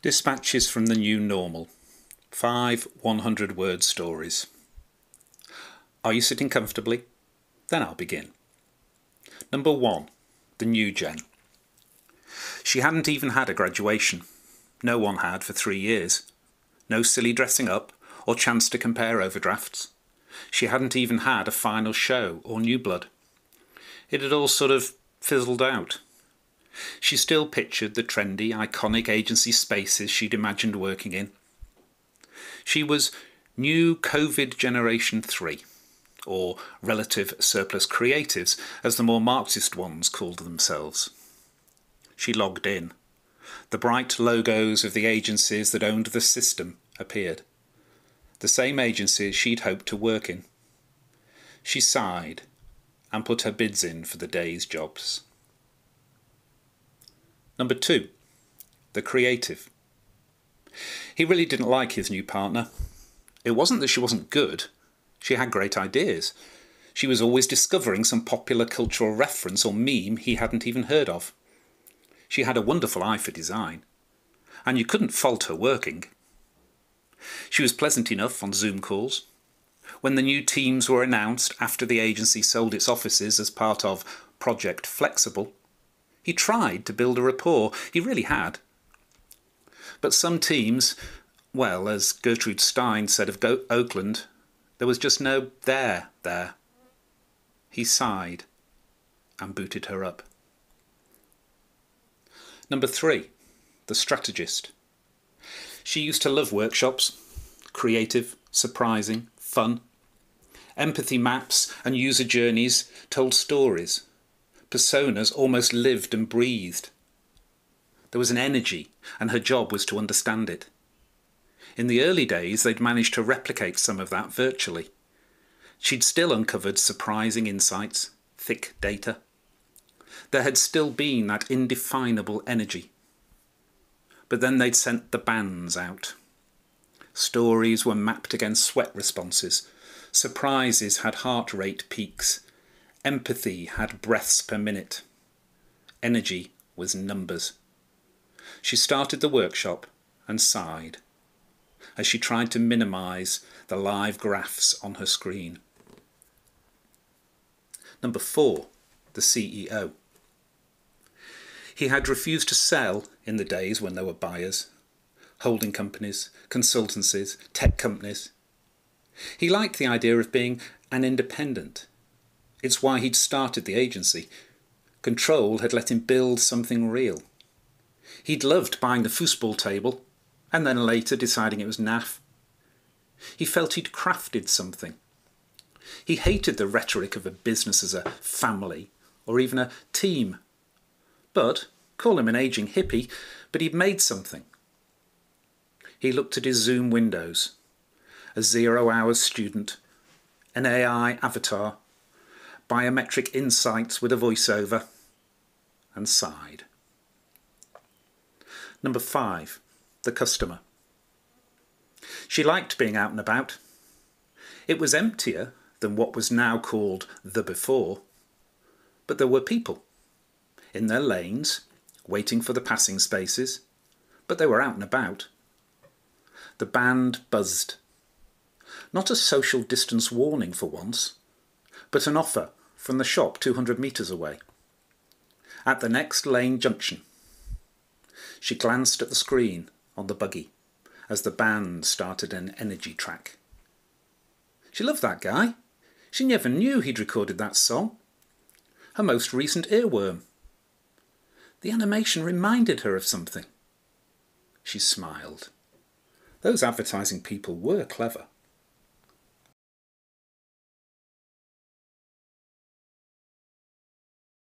Dispatches from the New Normal. 5 100-word stories. Are you sitting comfortably? Then I'll begin. Number 1. The New Gen. She hadn't even had a graduation. No one had for 3 years. No silly dressing up or chance to compare overdrafts. She hadn't even had a final show or new blood. It had all sort of fizzled out. She still pictured the trendy, iconic agency spaces she'd imagined working in. She was New COVID Generation 3, or Relative Surplus Creatives, as the more Marxist ones called themselves. She logged in. The bright logos of the agencies that owned the system appeared. The same agencies she'd hoped to work in. She sighed and put her bids in for the day's jobs. Number 2. The Creative. He really didn't like his new partner. It wasn't that she wasn't good. She had great ideas. She was always discovering some popular cultural reference or meme he hadn't even heard of. She had a wonderful eye for design, and you couldn't fault her working. She was pleasant enough on Zoom calls. When the new teams were announced after the agency sold its offices as part of Project Flexible, he tried to build a rapport. He really had. But some teams, well, as Gertrude Stein said of Oakland, there was just no there. He sighed and booted her up. Number 3. The Strategist. She used to love workshops. Creative, surprising, fun. Empathy maps and user journeys told stories. Personas almost lived and breathed. There was an energy, and her job was to understand it. In the early days, they'd managed to replicate some of that virtually. She'd still uncovered surprising insights, thick data. There had still been that indefinable energy. But then they'd sent the bands out. Stories were mapped against sweat responses. Surprises had heart rate peaks. Empathy had breaths per minute. Energy was numbers. She started the workshop and sighed as she tried to minimise the live graphs on her screen. Number 4. The CEO. He had refused to sell in the days when there were buyers, holding companies, consultancies, tech companies. He liked the idea of being an independent. It's why he'd started the agency. Control had let him build something real. He'd loved buying the foosball table, and then later deciding it was naff. He felt he'd crafted something. He hated the rhetoric of a business as a family, or even a team. But, call him an ageing hippie, but he'd made something. He looked at his Zoom windows. A 0 hours student, an AI avatar, biometric insights with a voiceover, and sighed. Number 5. The Customer. She liked being out and about. It was emptier than what was now called the before, but there were people in their lanes, waiting for the passing spaces, but they were out and about. The band buzzed. Not a social distance warning for once, but an offer from the shop 200 metres away. At the next lane junction. She glanced at the screen on the buggy as the band started an energy track. She loved that guy. She never knew he'd recorded that song. Her most recent earworm. The animation reminded her of something. She smiled. Those advertising people were clever.